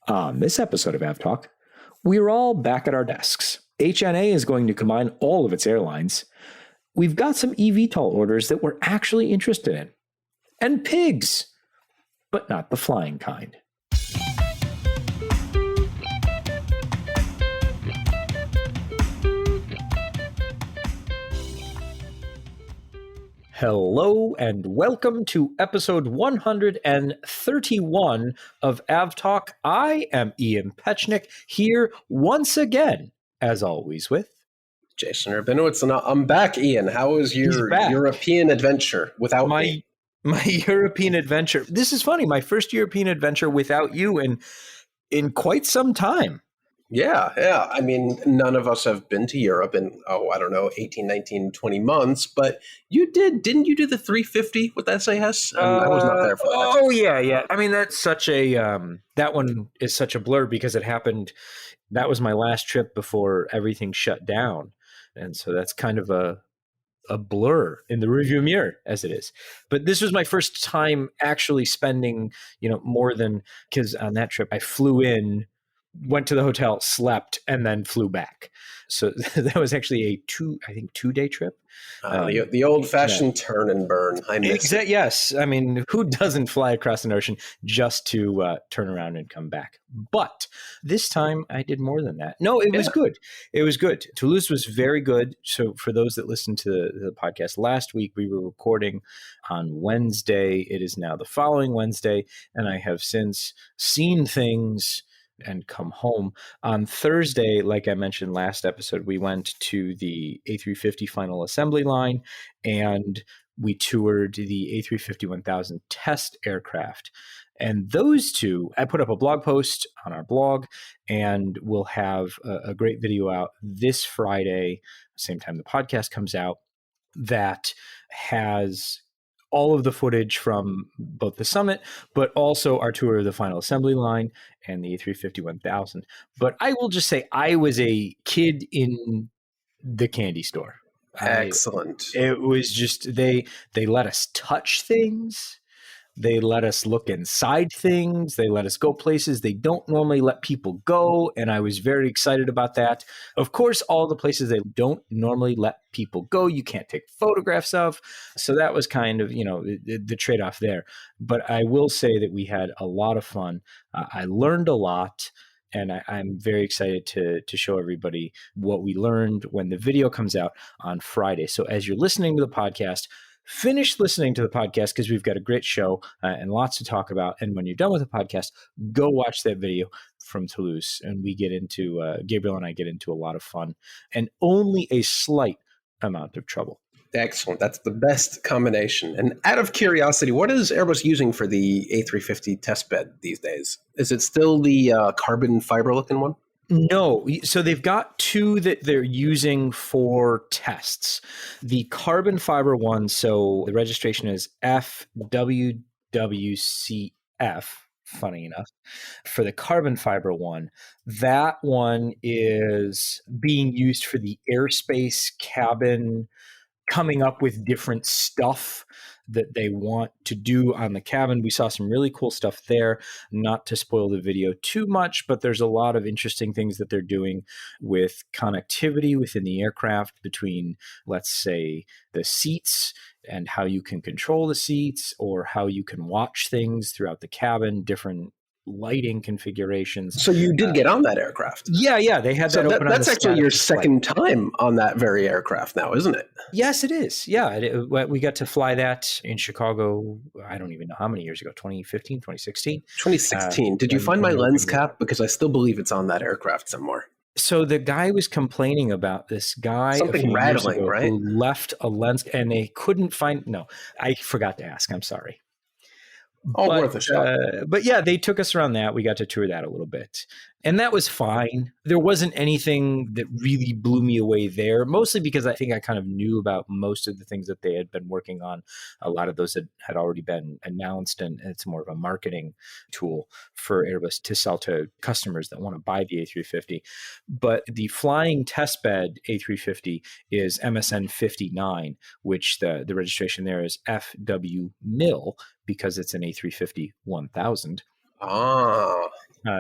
On this episode of AvTalk, we're all back at our desks. HNA is going to combine all of its airlines. We've got some eVTOL orders that we're actually interested in. And pigs, but not the flying kind. Hello and welcome to episode 131 of AvTalk. I am Ian Petchnick, here once again, as always, with Jason Rabinowitz, and I'm back, Ian. How was your European adventure without me? My European adventure. This is funny. My first European adventure without you in quite some time. Yeah. I mean, none of us have been to Europe in, 18, 19, 20 months, but you did. Didn't you do the 350 with SAS? I was not there for that. Oh, yeah. I mean, that's such a, that one is such a blur because it happened, that was my last trip before everything shut down. And so that's kind of a blur in the rearview mirror as it is. But this was my first time actually spending, more than, because on that trip I flew in, went to the hotel, slept, and then flew back. So that was actually a 2-day trip. The old-fashioned turn and burn. I miss it. Yes. I mean, who doesn't fly across an ocean just to turn around and come back? But this time I did more than that. No, it was good. It was good. Toulouse was very good. So for those that listened to the podcast last week, we were recording on Wednesday. It is now the following Wednesday, and I have since seen things and come home. On Thursday, like I mentioned last episode, we went to the A350 final assembly line and we toured the A350-1000 test aircraft. And those two, I put up a blog post on our blog, and we'll have a great video out this Friday, same time the podcast comes out, that has all of the footage from both the summit, but also our tour of the final assembly line and the A350-1000. But I will just say I was a kid in the candy store. Excellent. It was just, they let us touch things. They let us look inside things. They let us go places they don't normally let people go. And I was very excited about that. Of course, all the places they don't normally let people go, you can't take photographs of. So that was kind of, the trade-off there. But I will say that we had a lot of fun. I learned a lot. And I'm very excited to show everybody what we learned when the video comes out on Friday. So as you're listening to the podcast, finish listening to the podcast because we've got a great show and lots to talk about. And when you're done with the podcast, go watch that video from Toulouse. And we get into, Gabriel and I get into a lot of fun and only a slight amount of trouble. Excellent. That's the best combination. And out of curiosity, what is Airbus using for the A350 test bed these days? Is it still the carbon fiber looking one? No. So they've got two that they're using for tests. The carbon fiber one, so the registration is FWWCF, funny enough, for the carbon fiber one. That one is being used for the airspace cabin, coming up with different stuff that they want to do on the cabin. We saw some really cool stuff there, not to spoil the video too much, but there's a lot of interesting things that they're doing with connectivity within the aircraft between, let's say, the seats and how you can control the seats or how you can watch things throughout the cabin, different lighting configurations. So you did get on that aircraft? Yeah. They had that open on the That's actually your second time on that very aircraft now, isn't it? Yes, it is. Yeah. We got to fly that in Chicago, I don't even know how many years ago, 2015, 2016? 2016. Did you find my lens cap? Because I still believe it's on that aircraft somewhere. So the guy was complaining about this guy something rattling, right? Who left a lens and they couldn't find. No, I forgot to ask. I'm sorry. Worth a shot. But yeah, they took us around that. We got to tour that a little bit. And that was fine. There wasn't anything that really blew me away there, mostly because I think I kind of knew about most of the things that they had been working on. A lot of those had already been announced, and it's more of a marketing tool for Airbus to sell to customers that want to buy the A350. But the flying testbed A350 is MSN 59, which the registration there is FWMIL, because it's an A350-1000. Ah.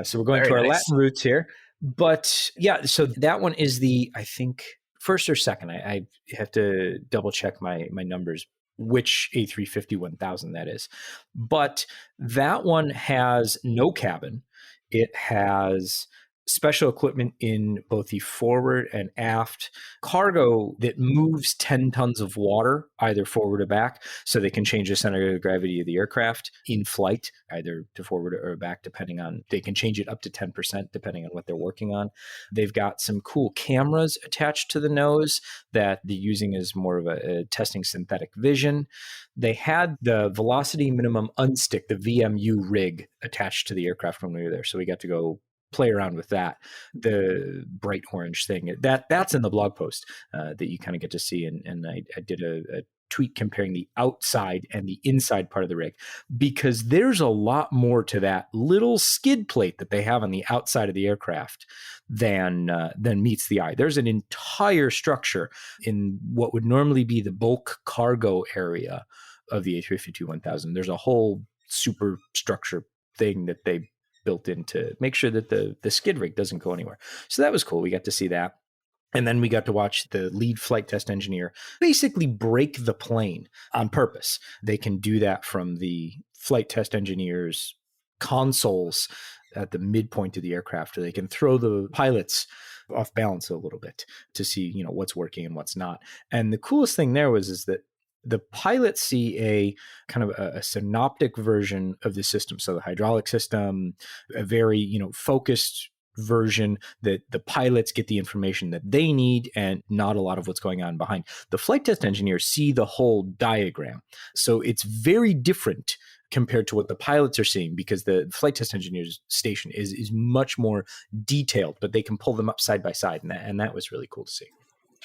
So we're going Very to our nice. Latin roots here. But yeah, so that one is the, I think, first or second. I have to double check my numbers, which A350-1000 that is. But that one has no cabin. It has special equipment in both the forward and aft, cargo that moves 10 tons of water, either forward or back, so they can change the center of gravity of the aircraft in flight, either to forward or back, depending on, they can change it up to 10%, depending on what they're working on. They've got some cool cameras attached to the nose that they're using as more of a testing synthetic vision. They had the velocity minimum unstick, the VMU rig, attached to the aircraft when we were there. So we got to go play around with that, the bright orange thing. That's in the blog post that you kind of get to see. And I did a tweet comparing the outside and the inside part of the rig, because there's a lot more to that little skid plate that they have on the outside of the aircraft than meets the eye. There's an entire structure in what would normally be the bulk cargo area of the A350-1000. There's a whole super structure thing that they built in to make sure that the skid rig doesn't go anywhere. So that was cool. We got to see that. And then we got to watch the lead flight test engineer basically break the plane on purpose. They can do that from the flight test engineer's consoles at the midpoint of the aircraft. They can throw the pilots off balance a little bit to see, what's working and what's not. And the coolest thing there is that the pilots see a kind of a synoptic version of the system. So the hydraulic system, a very, focused version that the pilots get the information that they need and not a lot of what's going on behind. The flight test engineers see the whole diagram. So it's very different compared to what the pilots are seeing, because the flight test engineer's station is much more detailed, but they can pull them up side by side. And that was really cool to see.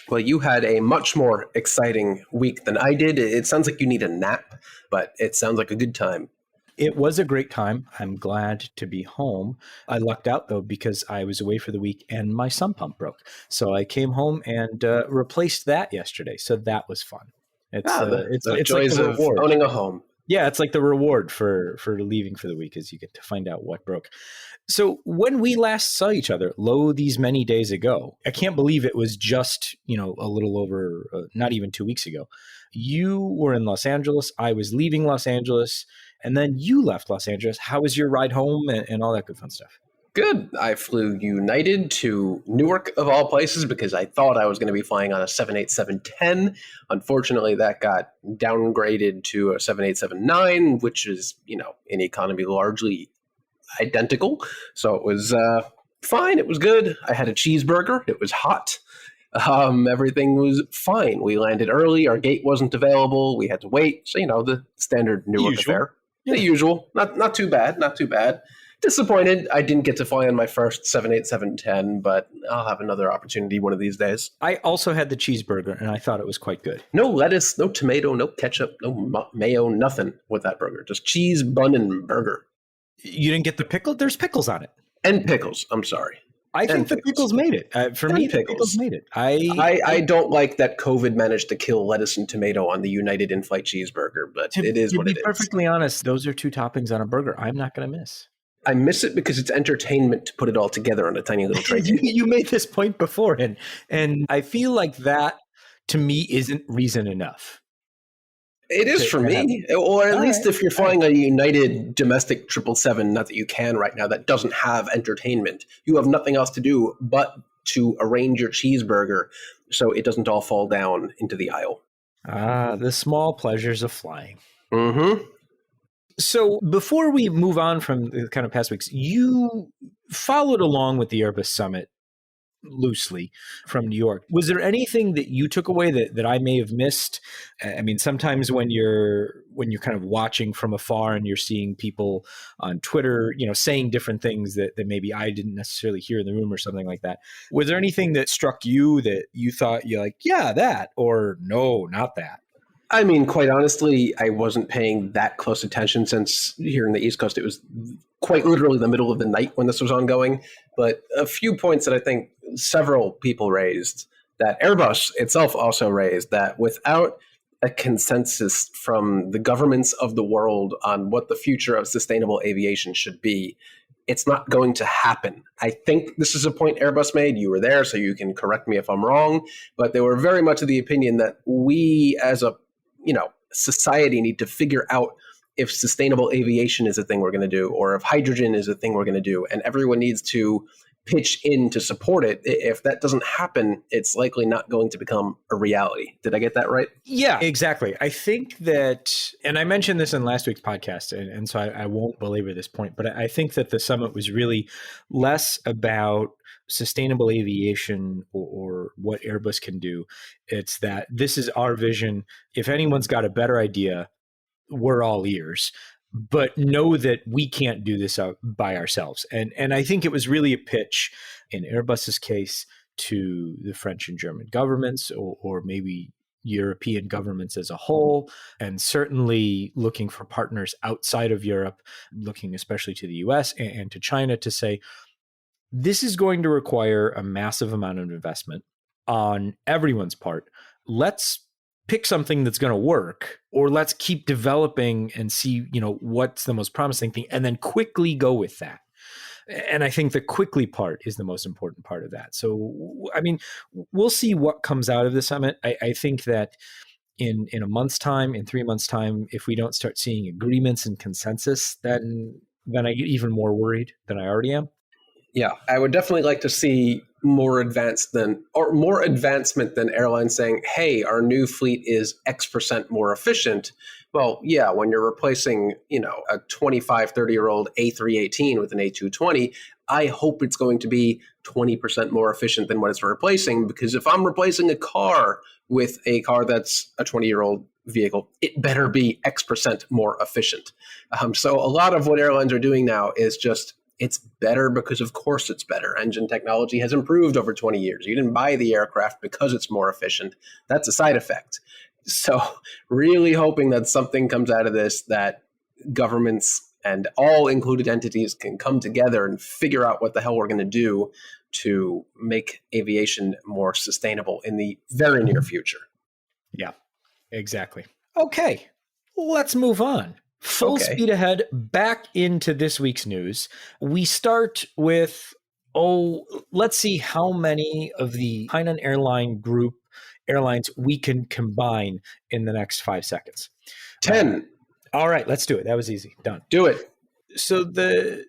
Well, you had a much more exciting week than I did. It sounds like you need a nap, but it sounds like a good time. It was a great time. I'm glad to be home. I lucked out, though, because I was away for the week and my sump pump broke. So I came home and replaced that yesterday. So that was fun. It's like joys the of owning a home. Yeah, it's like the reward for leaving for the week, is you get to find out what broke. So when we last saw each other, these many days ago, I can't believe it was just, a little over, not even 2 weeks ago. You were in Los Angeles. I was leaving Los Angeles. And then you left Los Angeles. How was your ride home and all that good fun stuff? Good. I flew United to Newark, of all places, because I thought I was going to be flying on a 787-10. Unfortunately, that got downgraded to a 787-9, which is, in economy largely identical. So it was fine. It was good. I had a cheeseburger. It was hot. Everything was fine. We landed early. Our gate wasn't available. We had to wait. So, the standard Newark affair. Yeah. The usual. Not too bad. Not too bad. Disappointed I didn't get to fly on my first 787-10, but I'll have another opportunity one of these days. I also had the cheeseburger, and I thought it was quite good. No lettuce, no tomato, no ketchup, no mayo, nothing with that burger. Just cheese, bun, and burger. You didn't get the pickle? There's pickles on it. And pickles. I'm sorry. I think the pickles made it. For me, the pickles made it. I don't like that COVID managed to kill lettuce and tomato on the United in-flight cheeseburger, but it is what it is. To be perfectly honest, those are two toppings on a burger I'm not going to miss. I miss it because it's entertainment to put it all together on a tiny little tray. You made this point before, and I feel like that, to me, isn't reason enough. It is for me, or at least if you're flying a United domestic 777, not that you can right now, that doesn't have entertainment. You have nothing else to do but to arrange your cheeseburger so it doesn't all fall down into the aisle. The small pleasures of flying. Mm-hmm. So before we move on from the kind of past weeks, you followed along with the Airbus Summit loosely from New York. Was there anything that you took away that I may have missed? I mean, sometimes when you're kind of watching from afar and you're seeing people on Twitter, saying different things that maybe I didn't necessarily hear in the room or something like that. Was there anything that struck you that you thought you're like, yeah, that, or no, not that? I mean, quite honestly, I wasn't paying that close attention since here in the East Coast, it was quite literally the middle of the night when this was ongoing. But a few points that I think several people raised, that Airbus itself also raised, that without a consensus from the governments of the world on what the future of sustainable aviation should be, it's not going to happen. I think this is a point Airbus made. You were there, so you can correct me if I'm wrong. But they were very much of the opinion that we as a society need to figure out if sustainable aviation is a thing we're going to do, or if hydrogen is a thing we're going to do. And everyone needs to pitch in to support it. If that doesn't happen, it's likely not going to become a reality. Did I get that right? Yeah, exactly. I think that, and I mentioned this in last week's podcast, and so I won't belabor this point, but I think that the summit was really less about sustainable aviation or what Airbus can do. It's that this is our vision. If anyone's got a better idea, we're all ears. But know that we can't do this by ourselves. And I think it was really a pitch in Airbus's case to the French and German governments, or maybe European governments as a whole, and certainly looking for partners outside of Europe, looking especially to the US and to China, to say, this is going to require a massive amount of investment on everyone's part. Let's pick something that's going to work, or let's keep developing and see, what's the most promising thing, and then quickly go with that. And I think the quickly part is the most important part of that. So, I mean, we'll see what comes out of the summit. I think that in a month's time, in 3 months' time, if we don't start seeing agreements and consensus, then I get even more worried than I already am. Yeah, I would definitely like to see more advancement than airlines saying, hey, our new fleet is X% more efficient. Well, yeah, when you're replacing, a 25, 30-year-old A318 with an A220, I hope it's going to be 20% more efficient than what it's replacing, because if I'm replacing a car with a car that's a 20-year-old vehicle, it better be X% more efficient. So a lot of what airlines are doing now is just, it's better because, of course, it's better. Engine technology has improved over 20 years. You didn't buy the aircraft because it's more efficient. That's a side effect. So really hoping that something comes out of this, that governments and all included entities can come together and figure out what the hell we're going to do to make aviation more sustainable in the very near future. Yeah, exactly. Okay, let's move on. Full speed ahead, back into this week's news. We start with, let's see how many of the Hainan Airline Group airlines we can combine in the next 5 seconds. 10. All right, let's do it. That was easy. Done. Do it. So the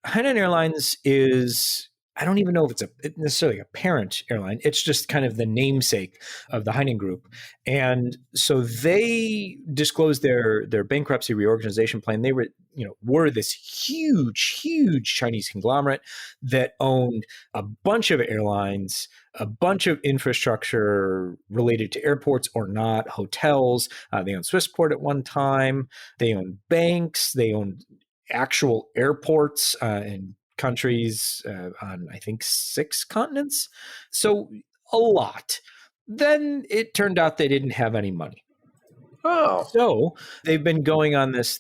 Hainan Airlines is, I don't even know if it's necessarily a parent airline. It's just kind of the namesake of the Hainan Group. And so they disclosed their bankruptcy reorganization plan. They were this huge Chinese conglomerate that owned a bunch of airlines, a bunch of infrastructure related to airports or not, hotels. They owned Swissport at one time. They owned banks. They owned actual airports and countries on, I think, 6 continents. So a lot. Then it turned out they didn't have any money. Oh. So they've been going on this,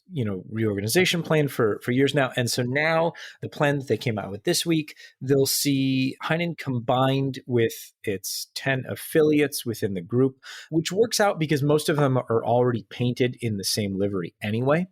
reorganization plan for years now. And so now the plan that they came out with this week, they'll see Hainan combined with its 10 affiliates within the group, which works out because most of them are already painted in the same livery anyway.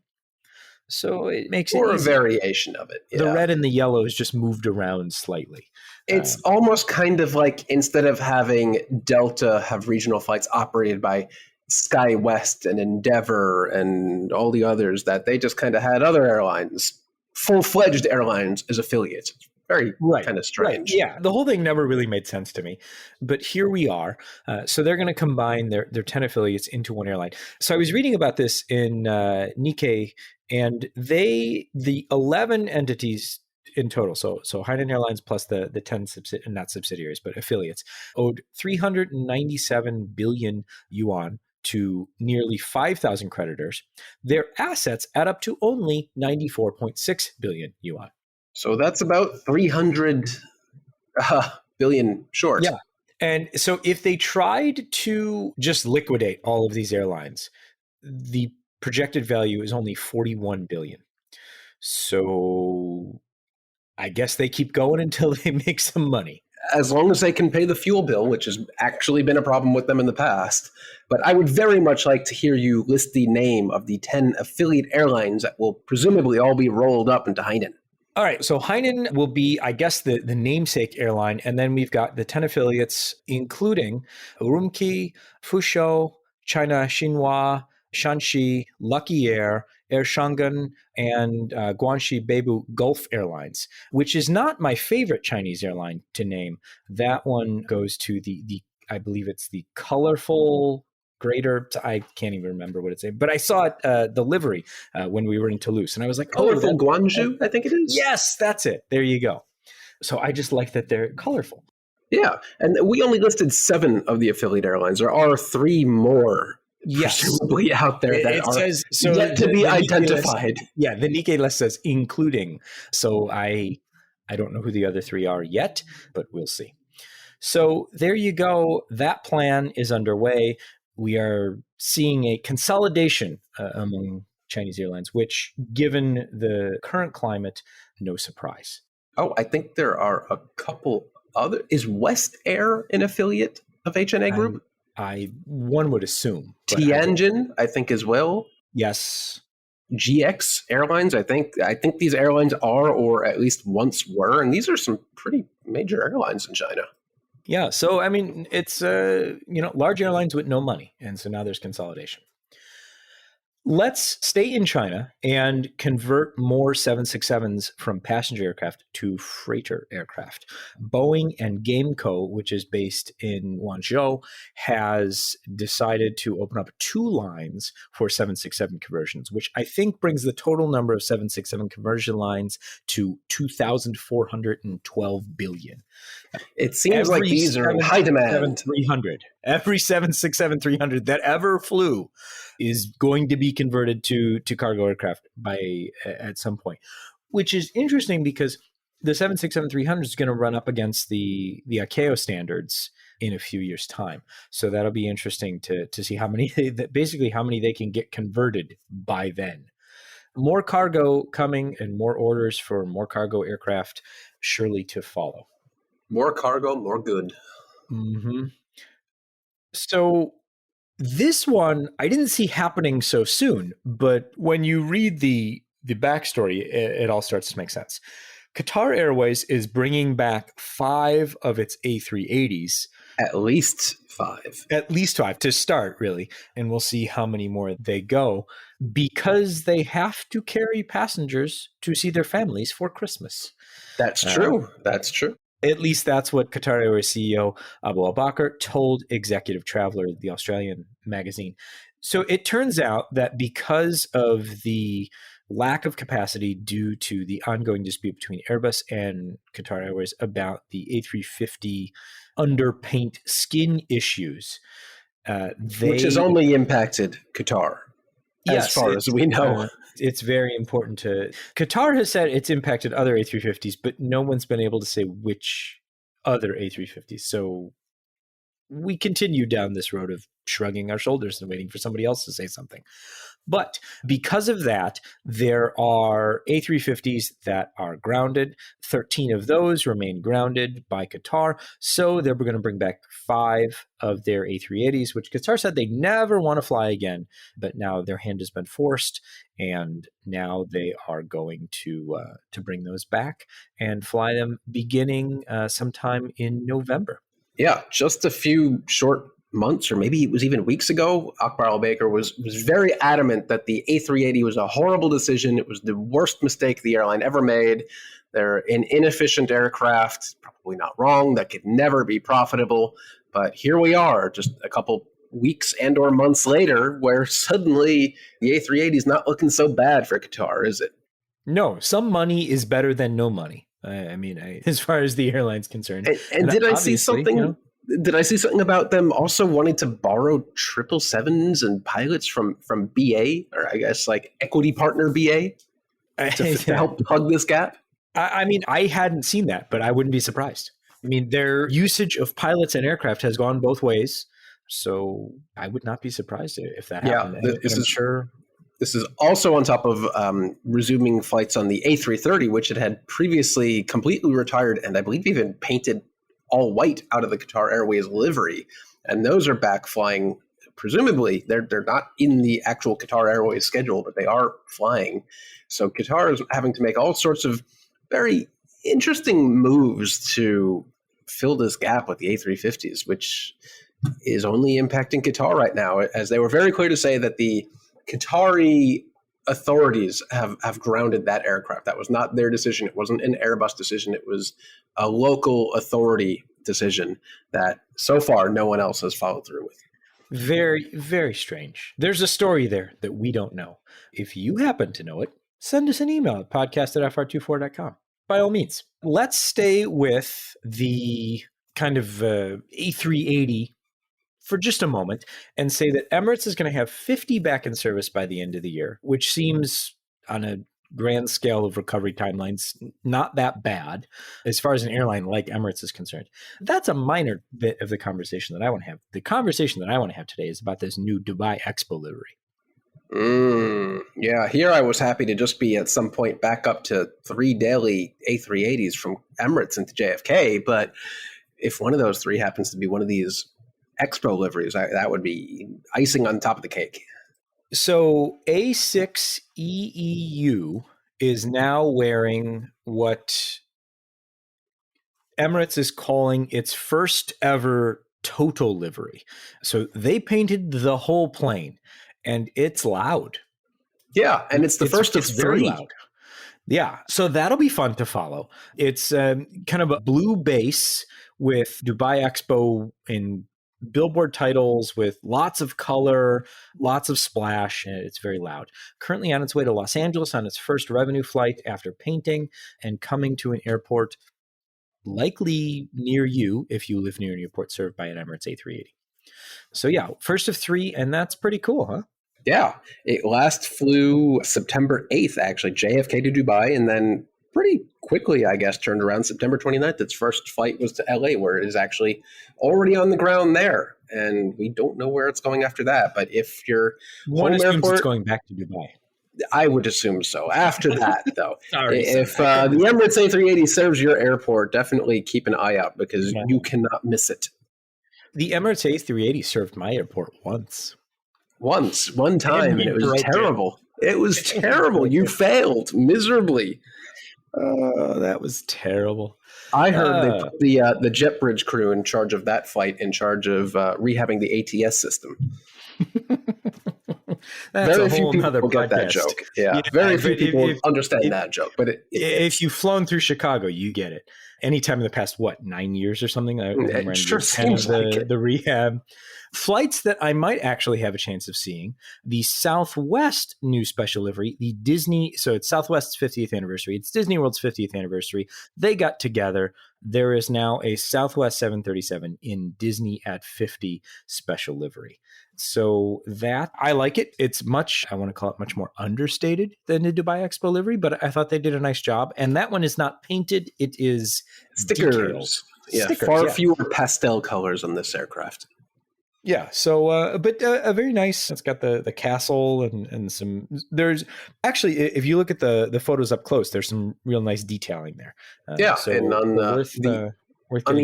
So it makes or it a easy. variation of it. Yeah. The red and the yellow is just moved around slightly. It's almost kind of like, instead of having Delta have regional flights operated by SkyWest and Endeavor and all the others, that they just kind of had other airlines, full-fledged airlines, as affiliates. It's very kind of strange. Right. Yeah, the whole thing never really made sense to me. But here we are. So they're going to combine their 10 affiliates into one airline. So I was reading about this in Nikkei, and the 11 entities in total, so Hainan Airlines plus the 10 not subsidiaries, but affiliates, owed 397 billion yuan to nearly 5,000 creditors. Their assets add up to only 94.6 billion yuan. So that's about 300 billion short. Yeah. And so if they tried to just liquidate all of these airlines, the projected value is only 41 billion. So I guess they keep going until they make some money. As long as they can pay the fuel bill, which has actually been a problem with them in the past. But I would very much like to hear you list the name of the 10 affiliate airlines that will presumably all be rolled up into Hainan. All right, so Hainan will be, I guess, the namesake airline, and then we've got the 10 affiliates, including Urumqi, Fuzhou, China Xinhua, Shanxi, Lucky Air, Air Shanghai, and Guangxi Beibu Gulf Airlines, which is not my favorite Chinese airline to name. That one goes to the I believe it's the colorful greater. I can't even remember what it's, but I saw it the livery when we were in Toulouse, and I was like, "Oh, Colorful Guangzhou, I think it is. yes, that's it. There you go." So I just like that they're colorful. Yeah, and we only listed 7 of the affiliate airlines. There are 3 more presumably out there that It are says so yet to be the Nikkei identified. list, yeah, the Nikkei list says including. So I don't know who the other 3 are yet, but we'll see. So there you go. That plan is underway. We are seeing a consolidation among Chinese airlines, which, given the current climate, no surprise. Oh, I think there are a couple other. Is West Air an affiliate of HNA Group? One would assume. Tianjin, I think, as well. Yes. GX Airlines, I think these airlines are, or at least once were, and these are some pretty major airlines in China. Yeah. So, I mean, it's, large airlines with no money. And so now there's consolidation. Let's stay in China and convert more 767s from passenger aircraft to freighter aircraft. Boeing and Gameco, which is based in Guangzhou, has decided to open up 2 lines for 767 conversions, which I think brings the total number of 767 conversion lines to 2,412 billion. It seems like these are in high demand. 300. Every 767-300 that ever flew is going to be converted to cargo aircraft at some point, which is interesting because the 767-300 is going to run up against the ICAO standards in a few years' time. So that'll be interesting to see how many they can get converted by then. More cargo coming and more orders for more cargo aircraft surely to follow. More cargo, more good. Mm-hmm. So this one I didn't see happening so soon, but when you read the backstory, it all starts to make sense. Qatar Airways is bringing back 5 of its A380s. At least 5. At least 5 to start, really. And we'll see how many more they go because they have to carry passengers to see their families for Christmas. That's true. That's true. At least that's what Qatar Airways CEO Abu Al-Bakr told Executive Traveler, the Australian magazine. So it turns out that because of the lack of capacity due to the ongoing dispute between Airbus and Qatar Airways about the A350 underpaint skin issues, which has only impacted Qatar, as far as we know. It's very important to... Qatar has said it's impacted other A350s, but no one's been able to say which other A350s. So we continue down this road of shrugging our shoulders and waiting for somebody else to say something. But because of that, there are A350s that are grounded. 13 of those remain grounded by Qatar. So they're going to bring back 5 of their A380s, which Qatar said they never want to fly again. But now their hand has been forced, and now they are going to bring those back and fly them beginning sometime in November. Yeah, just a few short months, or maybe it was even weeks ago, Akbar Al-Baker was very adamant that the A380 was a horrible decision. It was the worst mistake the airline ever made. They're an inefficient aircraft, probably not wrong, that could never be profitable. But here we are, just a couple weeks and or months later, where suddenly the A380 is not looking so bad for Qatar, is it? No, some money is better than no money. I mean, as far as the airline's concerned. And did I see something? Did I see something about them also wanting to borrow 777s and pilots from BA, or I guess like equity partner BA, to help plug this gap? I mean, I hadn't seen that, but I wouldn't be surprised. I mean, their usage of pilots and aircraft has gone both ways, so I would not be surprised if that happened. Yeah, This is also on top of resuming flights on the A330, which it had previously completely retired and I believe even painted all white out of the Qatar Airways livery. And those are back flying. Presumably, they're not in the actual Qatar Airways schedule, but they are flying. So Qatar is having to make all sorts of very interesting moves to fill this gap with the A350s, which is only impacting Qatar right now, as they were very clear to say that the Qatari authorities have grounded that aircraft. That was not their decision. It wasn't an Airbus decision. It was a local authority decision that so far no one else has followed through with. Very, very strange. There's a story there that we don't know. If you happen to know it, send us an email at podcast@fr24.com. By all means. Let's stay with the kind of A380 for just a moment and say that Emirates is going to have 50 back in service by the end of the year, which seems on a grand scale of recovery timelines not that bad as far as an airline like Emirates is concerned. That's a minor bit of the conversation that I want to have. The conversation that I want to have today is about this new Dubai Expo livery. Yeah, here I was happy to just be at some point back up to 3 daily A380s from Emirates into JFK, but if one of those 3 happens to be one of these Expo liveries, that would be icing on top of the cake. So A6EEU is now wearing what Emirates is calling its first ever total livery. So they painted the whole plane, and it's loud. Yeah, and it's the first of 3. Very loud. Yeah, so that'll be fun to follow. It's kind of a blue base with Dubai Expo in billboard titles with lots of color, lots of splash, and it's very loud. Currently on its way to Los Angeles on its first revenue flight after painting and coming to an airport likely near you if you live near an airport served by an Emirates A380. So yeah, first of 3, and that's pretty cool, huh? Yeah, it last flew September 8th, actually, JFK to Dubai, and then pretty quickly, I guess, turned around September 29th. Its first flight was to LA, where it is actually already on the ground there. And we don't know where it's going after that. But if your One home assumes airport, it's going back to Dubai. I would assume so. After that, though, Sorry, if the Emirates A380 serves your airport, definitely keep an eye out because Yeah. you cannot miss it. The Emirates A380 served my airport once. One time, and it was terrible. It was terrible. You failed miserably. Oh, that was terrible. I heard they put the jet bridge crew in charge of that flight, in charge of rehabbing the ATS system. That's very a few whole people nother get that podcast. joke. Yeah, very few people understand that joke. But if you've flown through Chicago, you get it. Anytime in the past, 9 years or something? It sure seems like it. The rehab. Flights that I might actually have a chance of seeing. The Southwest new special livery, the Disney, so it's Southwest's 50th anniversary. It's Disney World's 50th anniversary. They got together. There is now a Southwest 737 in Disney at 50 special livery. So that, I like it. It's much, I want to call it much more understated than the Dubai Expo livery, but I thought they did a nice job. And that one is not painted. It is stickers. Detailed. Yeah, Stickers, far fewer pastel colors on this aircraft. Yeah, so but a very nice. It's got the castle and some. There's actually, if you look at the photos up close, there's some real nice detailing there. So and on the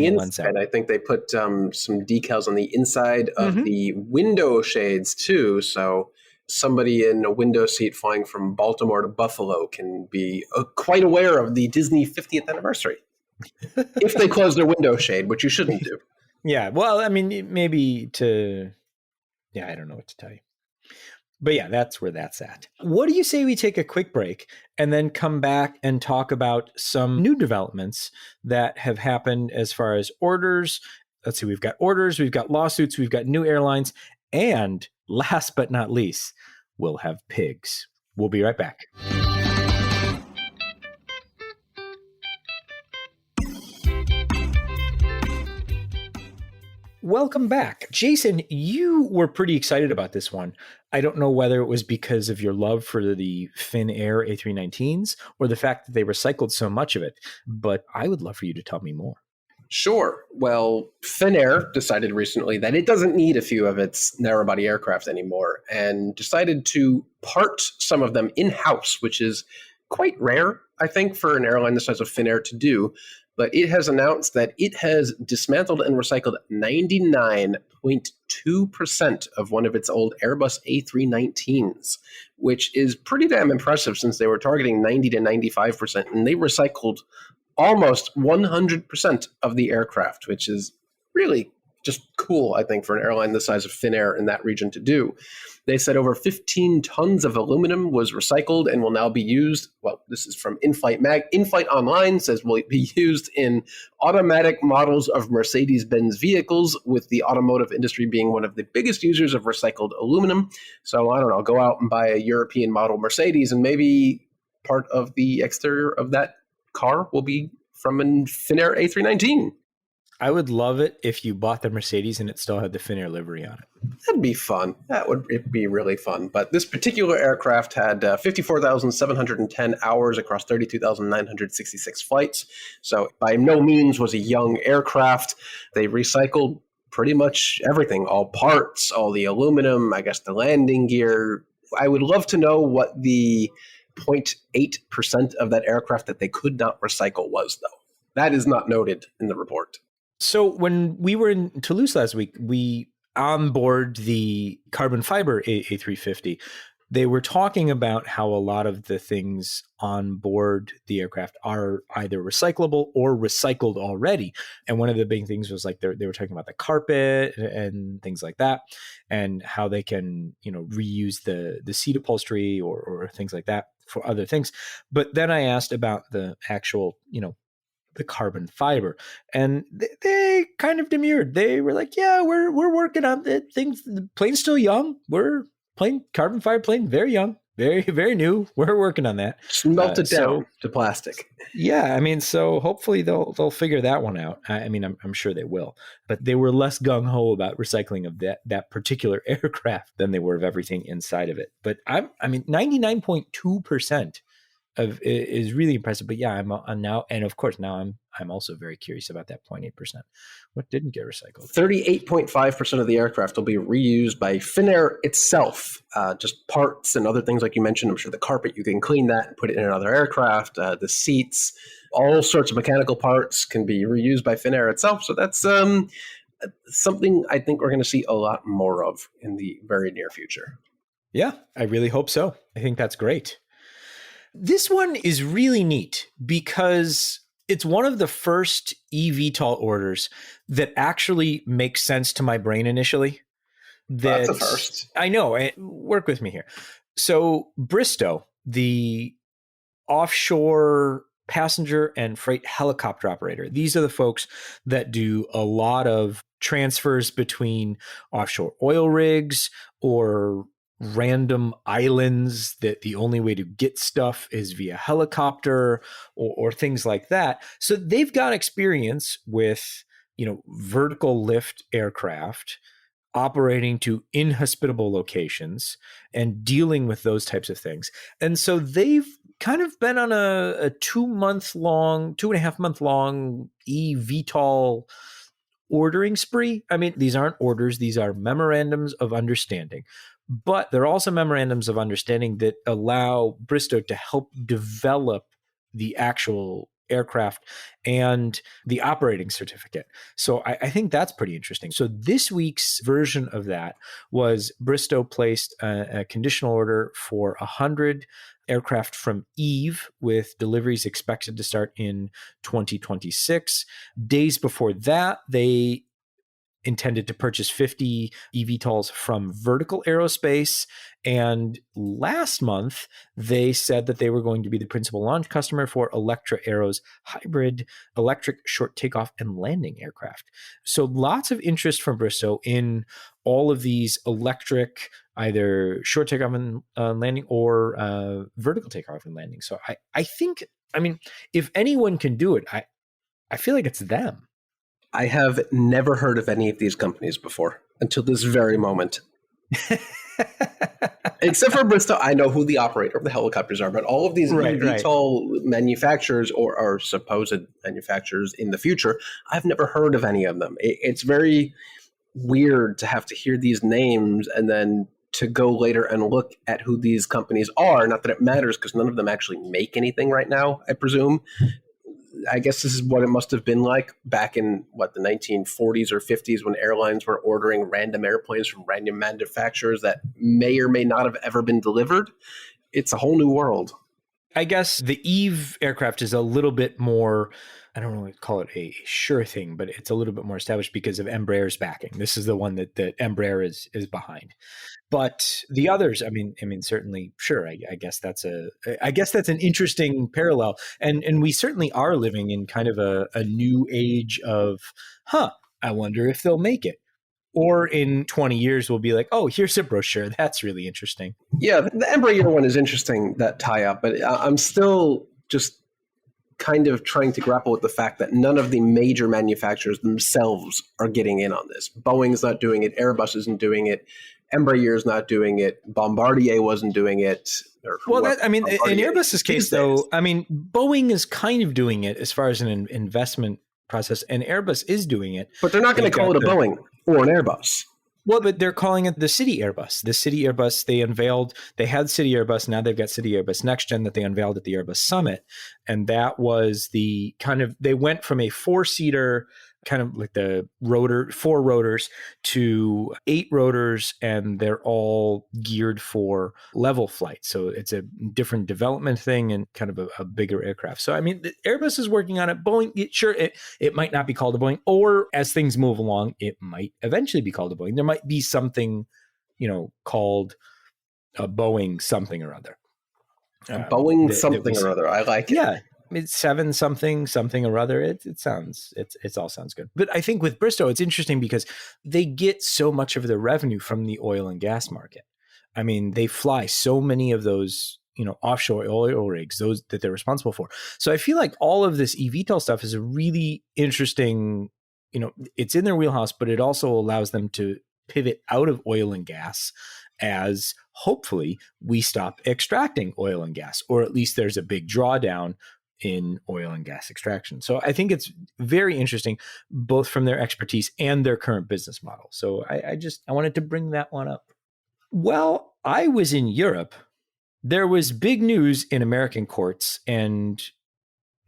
inside, I think they put some decals on the inside of the window shades too. So somebody in a window seat flying from Baltimore to Buffalo can be quite aware of the Disney 50th anniversary if they close their window shade, which you shouldn't do. Yeah, well, I mean, maybe I don't know what to tell you. But yeah, that's where that's at. What do you say we take a quick break and then come back and talk about some new developments that have happened as far as orders? Let's see, we've got orders, we've got lawsuits, we've got new airlines, and last but not least, we'll have pigs. We'll be right back. Welcome back. Jason, you were pretty excited about this one. I don't know whether it was because of your love for the Finnair A319s or the fact that they recycled so much of it, but I would love for you to tell me more. Sure. Well, Finnair decided recently that it doesn't need a few of its narrow-body aircraft anymore and decided to part some of them in-house, which is quite rare, I think, for an airline the size of Finnair to do. But it has announced that it has dismantled and recycled 99.2% of one of its old Airbus A319s, which is pretty damn impressive since they were targeting 90 to 95%, and they recycled almost 100% of the aircraft, which is really just cool, I think, for an airline the size of Finnair in that region to do. They said over 15 tons of aluminum was recycled and will now be used. Well, this is from InFlight Online says will be used in automatic models of Mercedes-Benz vehicles, with the automotive industry being one of the biggest users of recycled aluminum. So I don't know, go out and buy a European model Mercedes, and maybe part of the exterior of that car will be from a Finnair A319. I would love it if you bought the Mercedes and it still had the Finnair livery on it. That'd be fun. That would be really fun. But this particular aircraft had 54,710 hours across 32,966 flights. So by no means was a young aircraft. They recycled pretty much everything, all parts, all the aluminum, I guess the landing gear. I would love to know what the 0.8% of that aircraft that they could not recycle was, though. That is not noted in the report. So when we were in Toulouse last week, we onboard the carbon fiber A350. They were talking about how a lot of the things on board the aircraft are either recyclable or recycled already. And one of the big things was like they were talking about the carpet and things like that, and how they can, reuse the seat upholstery or things like that for other things. But then I asked about the actual, the carbon fiber, and they kind of demurred. They were like, yeah, we're working on the things. The plane's still young. We're carbon fiber plane, very young, very, very new. We're working on that. Just melt it down to plastic. Yeah. I mean, so hopefully they'll figure that one out. I'm sure they will, but they were less gung ho about recycling of that particular aircraft than they were of everything inside of it. But 99.2% is really impressive. But yeah, I'm now, and of course now I'm also very curious about that 0.8%. What didn't get recycled? 38.5% of the aircraft will be reused by Finnair itself. Just parts and other things like you mentioned. I'm sure the carpet, you can clean that and put it in another aircraft. The seats, all sorts of mechanical parts can be reused by Finnair itself. So that's something I think we're going to see a lot more of in the very near future. Yeah, I really hope so. I think that's great. This one is really neat because it's one of the first eVTOL orders that actually makes sense to my brain initially. That's a first. I know. Work with me here. So Bristow, the offshore passenger and freight helicopter operator, these are the folks that do a lot of transfers between offshore oil rigs or random islands that the only way to get stuff is via helicopter or things like that. So they've got experience with, vertical lift aircraft operating to inhospitable locations and dealing with those types of things. And so they've kind of been on a 2.5 month long eVTOL ordering spree. I mean, these aren't orders, these are memorandums of understanding. But there are also memorandums of understanding that allow Bristow to help develop the actual aircraft and the operating certificate. So I think that's pretty interesting. So this week's version of that was Bristow placed a conditional order for 100 aircraft from Eve, with deliveries expected to start in 2026. Days before that, they intended to purchase 50 eVTOLs from Vertical Aerospace. And last month, they said that they were going to be the principal launch customer for Electra Aero's hybrid electric short takeoff and landing aircraft. So lots of interest from Bristow in all of these electric, either short takeoff and landing or vertical takeoff and landing. So I think, if anyone can do it, I feel like it's them. I have never heard of any of these companies before until this very moment. Except for Bristow, I know who the operator of the helicopters are, but all of these eVTOL manufacturers or supposed manufacturers in the future, I've never heard of any of them. It's very weird to have to hear these names and then to go later and look at who these companies are. Not that it matters because none of them actually make anything right now, I presume. I guess this is what it must have been like back in, the 1940s or 50s when airlines were ordering random airplanes from random manufacturers that may or may not have ever been delivered. It's a whole new world. I guess the Eve aircraft is a little bit more, I don't really call it a sure thing, but it's a little bit more established because of Embraer's backing. This is the one that Embraer is behind. But the others, I mean, certainly, sure. I guess that's an interesting parallel, and we certainly are living in kind of a new age of, I wonder if they'll make it. Or in 20 years, we'll be like, oh, here's a brochure. That's really interesting. Yeah, the Embraer one is interesting, that tie-up, but I'm still just kind of trying to grapple with the fact that none of the major manufacturers themselves are getting in on this. Boeing's not doing it. Airbus isn't doing it. Embraer's not doing it. Bombardier wasn't doing it. Well, in Airbus's case, though, Boeing is kind of doing it as far as an investment process, and Airbus is doing it. But they're not going to call it a Boeing or an Airbus. Well, but they're calling it the City Airbus. The City Airbus they had City Airbus, now they've got City Airbus Next Gen that they unveiled at the Airbus Summit. And that was the they went from a 4-seater, kind of like the 4 rotors to 8 rotors, and they're all geared for level flight. So it's a different development thing and kind of a bigger aircraft. So, Airbus is working on it. Boeing, it might not be called a Boeing, or as things move along, it might eventually be called a Boeing. There might be something, called a Boeing something or other. Boeing something or other. I like it. Yeah. It's 7 something or other. It all sounds good. But I think with Bristow, it's interesting because they get so much of their revenue from the oil and gas market. They fly so many of those, offshore oil rigs, those that they're responsible for. So I feel like all of this eVTOL stuff is a really interesting, it's in their wheelhouse, but it also allows them to pivot out of oil and gas as hopefully we stop extracting oil and gas, or at least there's a big drawdown in oil and gas extraction. So I think it's very interesting, both from their expertise and their current business model. So I wanted to bring that one up. Well, I was in Europe. There was big news in American courts, and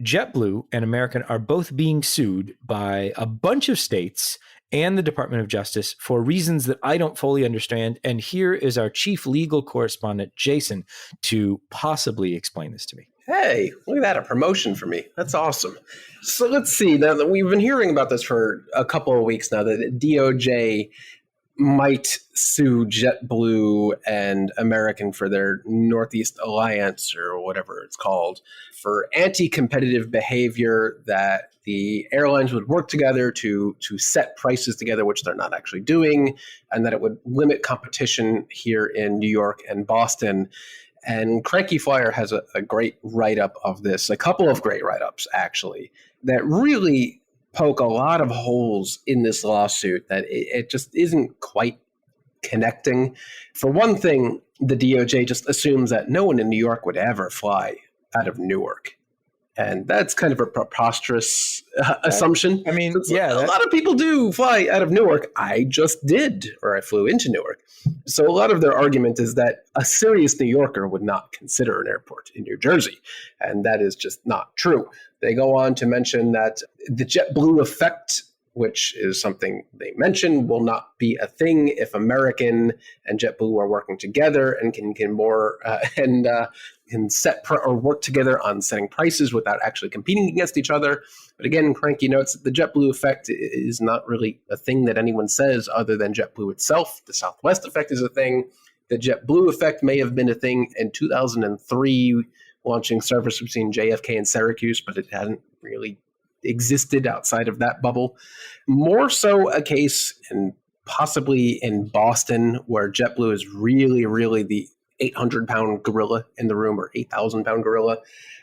JetBlue and American are both being sued by a bunch of states and the Department of Justice for reasons that I don't fully understand. And here is our chief legal correspondent, Jason, to possibly explain this to me. Hey, look at that, a promotion for me. That's awesome. So let's see. Now that we've been hearing about this for a couple of weeks now, that DOJ might sue JetBlue and American for their Northeast Alliance, or whatever it's called, for anti-competitive behavior, that the airlines would work together to set prices together, which they're not actually doing, and that it would limit competition here in New York and Boston. And Cranky Flyer has a great write-up of this, a couple of great write-ups, actually, that really poke a lot of holes in this lawsuit that it just isn't quite connecting. For one thing, the DOJ just assumes that no one in New York would ever fly out of Newark. And that's kind of a preposterous assumption. A lot of people do fly out of Newark. I just did, or I flew into Newark. So a lot of their argument is that a serious New Yorker would not consider an airport in New Jersey. And that is just not true. They go on to mention that the JetBlue effect, which is something they mention, will not be a thing if American and JetBlue are working together and can set or work together on setting prices without actually competing against each other. But again, Cranky notes that the JetBlue effect is not really a thing that anyone says other than JetBlue itself. The Southwest effect is a thing. The JetBlue effect may have been a thing in 2003, launching service between JFK and Syracuse, but it hadn't really existed outside of that bubble. More so a case, and possibly in Boston, where JetBlue is really, really the 800-pound gorilla in the room, or 8,000-pound gorilla.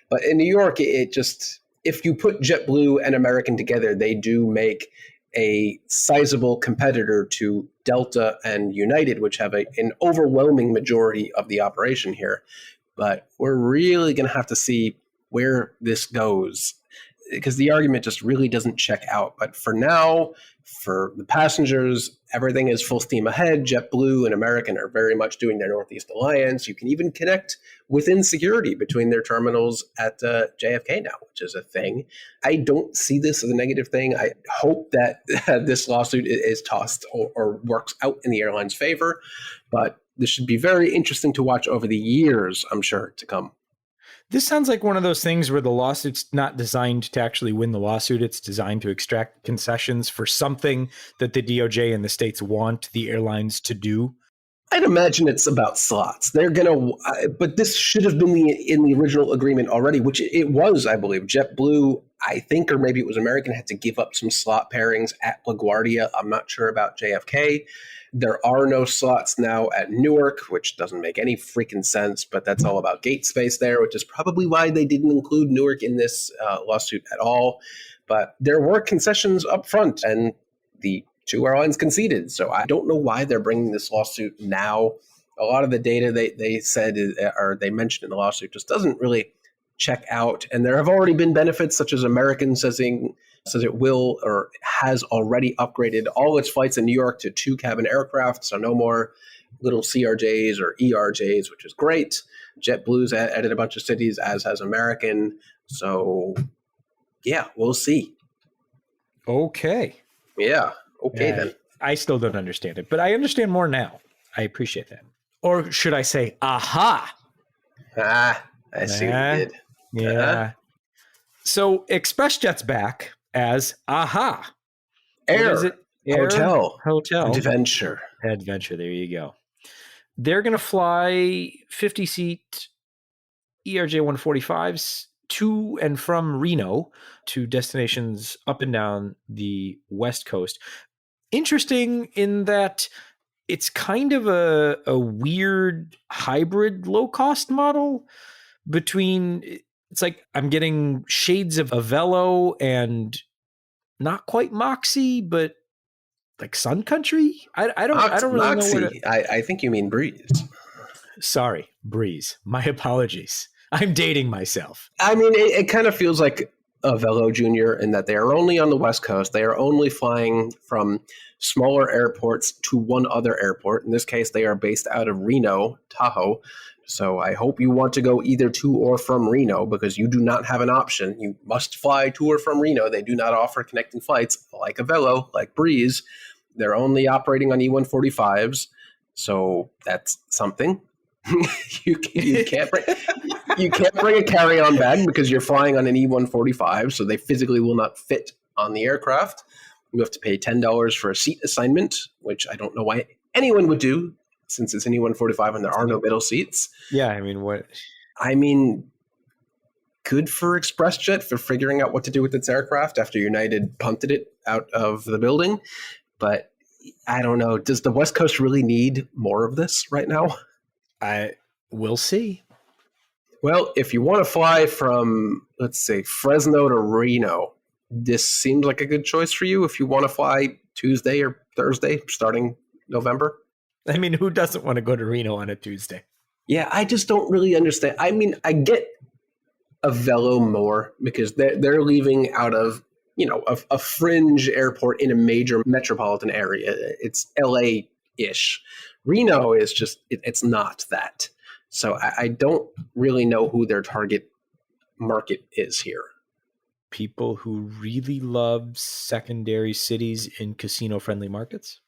But in New York, if you put JetBlue and American together, they do make a sizable competitor to Delta and United, which have an overwhelming majority of the operation here. But we're really going to have to see where this goes. because the argument just really doesn't check out. But for now, for the passengers, everything is full steam ahead. JetBlue and American are very much doing their Northeast Alliance. You can even connect within security between their terminals at JFK now, which is a thing. I don't see this as a negative thing. I hope that this lawsuit is tossed or works out in the airline's favor. But this should be very interesting to watch over the years, I'm sure, to come. This sounds like one of those things where the lawsuit's not designed to actually win the lawsuit. It's designed to extract concessions for something that the DOJ and the states want the airlines to do. I'd imagine it's about slots. They're going to, but this should have been in the original agreement already, which it was, I believe. JetBlue, I think, or maybe it was American, had to give up some slot pairings at LaGuardia. I'm not sure about JFK. There are no slots now at Newark, which doesn't make any freaking sense, but that's all about gate space there, which is probably why they didn't include Newark in this lawsuit at all. But there were concessions up front, and the two airlines conceded. So I don't know why they're bringing this lawsuit now. A lot of the data they said, or they mentioned in the lawsuit, just doesn't really check out. And there have already been benefits, such as American says it will or has already upgraded all its flights in New York to 2-cabin aircraft, so no more little CRJs or ERJs, which is great. JetBlue's added a bunch of cities, as has American. So, yeah, we'll see. Okay. Yeah. Okay, then. I still don't understand it, but I understand more now. I appreciate that. Or should I say, aha? I see what you did. Yeah. So ExpressJet's back as AHA. Air, is it? Air Hotel. Adventure. There you go. They're going to fly 50-seat ERJ 145s to and from Reno to destinations up and down the West Coast. Interesting in that it's kind of a weird hybrid low-cost model between, it's like I'm getting shades of Avelo and not quite Moxie, but like Sun Country. I don't really Moxie. know what I think you mean Breeze. Sorry, Breeze. My apologies. I'm dating myself. I mean, it kind of feels like Avelo Junior in that they are only on the West Coast. They are only flying from smaller airports to one other airport. In this case, they are based out of Reno, Tahoe. So I hope you want to go either to or from Reno, because you do not have an option. You must fly to or from Reno. They do not offer connecting flights like Avelo, like Breeze. They're only operating on E145s. So that's something. you can't bring a carry-on bag because you're flying on an E145, so they physically will not fit on the aircraft. You have to pay $10 for a seat assignment, which I don't know why anyone would do, since it's an E145 and there are no middle seats. Yeah, I mean, what? I mean, good for ExpressJet for figuring out what to do with its aircraft after United punted it out of the building. But I don't know. Does the West Coast really need more of this right now? We'll see. Well, if you want to fly from, let's say, Fresno to Reno, this seems like a good choice for you if you want to fly Tuesday or Thursday starting November. I mean, who doesn't want to go to Reno on a Tuesday? Yeah, I just don't really understand. I mean, I get Avelo more because they're leaving out of, a fringe airport in a major metropolitan area. It's LA-ish. Reno is just, it's not that. So I don't really know who their target market is here. People who really love secondary cities in casino-friendly markets?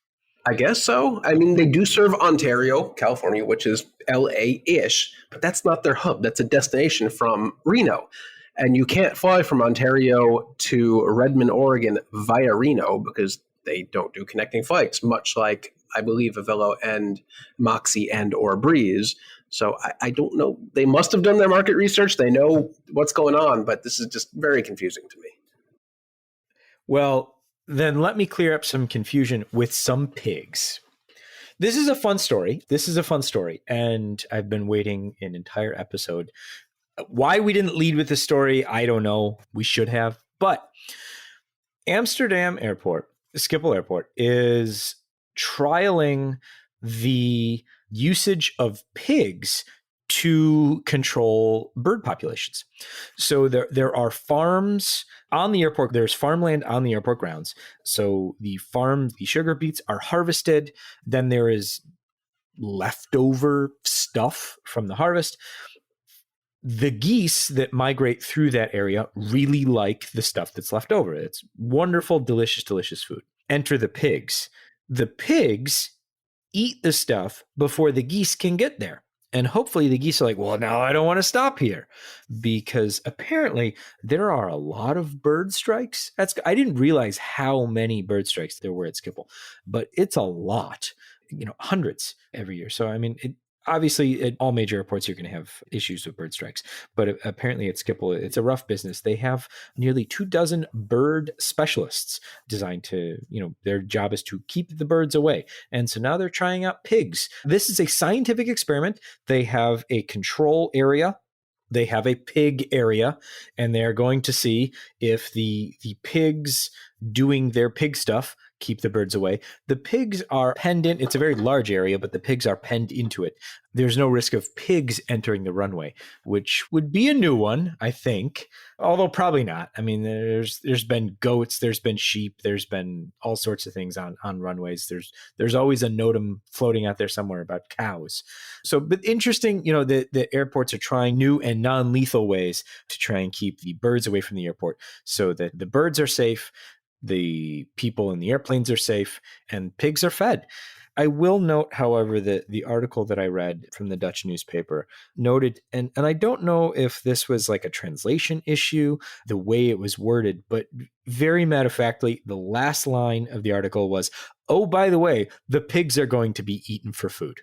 I guess so. I mean, they do serve Ontario, California, which is LA-ish, but that's not their hub. That's a destination from Reno. And you can't fly from Ontario to Redmond, Oregon via Reno because they don't do connecting flights, much like, I believe, Avelo and Moxie and or Breeze. So I don't know. They must have done their market research. They know what's going on, but this is just very confusing to me. Well, then let me clear up some confusion with some pigs. This is a fun story. And I've been waiting an entire episode. Why we didn't lead with the story, I don't know. We should have. But Amsterdam Airport, Schiphol Airport, is trialing the usage of pigs to control bird populations. So there are farms on the airport. There's farmland on the airport grounds. So the sugar beets are harvested. Then there is leftover stuff from the harvest. The geese that migrate through that area really like the stuff that's left over. It's wonderful, delicious, delicious food. Enter the pigs. The pigs eat the stuff before the geese can get there. And hopefully the geese are like, well, now I don't want to stop here, because apparently there are a lot of bird strikes. I didn't realize how many bird strikes there were at Schiphol, but it's a lot, hundreds every year. So, I mean, obviously at all major airports, you're going to have issues with bird strikes, but apparently at Schiphol, it's a rough business. They have nearly 24 bird specialists designed to, their job is to keep the birds away. And so now they're trying out pigs. This is a scientific experiment. They have a control area. They have a pig area, and they're going to see if the pigs doing their pig stuff keep the birds away. The pigs are penned in. It's a very large area, but the pigs are penned into it. There's no risk of pigs entering the runway, which would be a new one, I think, although probably not. I mean, there's been goats, there's been sheep, there's been all sorts of things on runways. There's always a NOTAM floating out there somewhere about cows. So, but interesting, the airports are trying new and non-lethal ways to try and keep the birds away from the airport so that the birds are safe, the people in the airplanes are safe, and pigs are fed. I will note, however, that the article that I read from the Dutch newspaper noted, and I don't know if this was like a translation issue, the way it was worded, but very matter-of-factly, the last line of the article was, oh, by the way, the pigs are going to be eaten for food.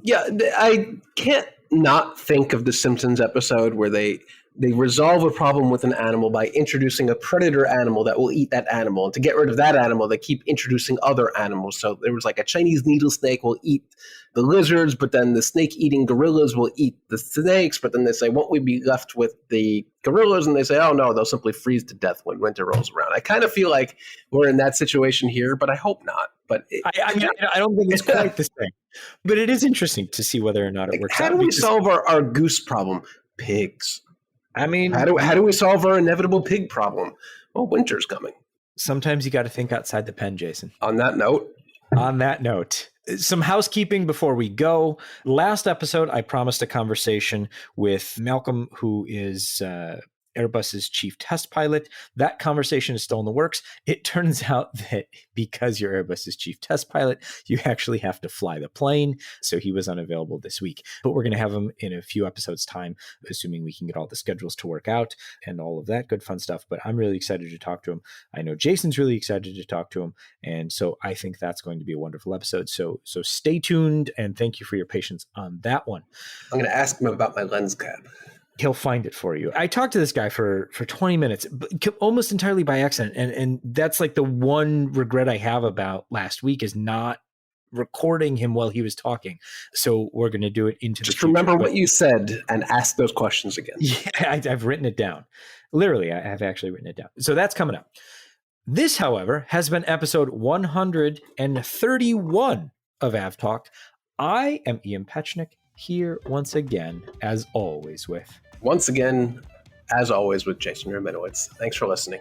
Yeah, I can't not think of the Simpsons episode where they resolve a problem with an animal by introducing a predator animal that will eat that animal. And to get rid of that animal, they keep introducing other animals. So there was like a Chinese needle snake will eat the lizards, but then the snake-eating gorillas will eat the snakes. But then they say, won't we be left with the gorillas? And they say, oh, no, they'll simply freeze to death when winter rolls around. I kind of feel like we're in that situation here, but I hope not. But I don't think it's quite the same. But it is interesting to see whether or not it works out. How do we solve our goose problem? Pigs. I mean, how do we solve our inevitable pig problem? Well, winter's coming. Sometimes you got to think outside the pen, Jason. On that note, some housekeeping before we go. Last episode, I promised a conversation with Malcolm, who is Airbus's chief test pilot. That conversation is still in the works. It turns out that because you're Airbus's chief test pilot, you actually have to fly the plane. So he was unavailable this week. But we're going to have him in a few episodes' time, assuming we can get all the schedules to work out and all of that good fun stuff. But I'm really excited to talk to him. I know Jason's really excited to talk to him. And so I think that's going to be a wonderful episode. So stay tuned, and thank you for your patience on that one. I'm going to ask him about my lens cap. He'll find it for you. I talked to this guy for 20 minutes, almost entirely by accident. And that's like the one regret I have about last week is not recording him while he was talking. So we're going to do it into Just remember what you said and ask those questions again. Yeah, I've written it down. Literally, I have actually written it down. So that's coming up. This, however, has been episode 131 of AvTalk. I am Ian Petchnick, here once again, as always with Jason Rabinowitz. Thanks for listening.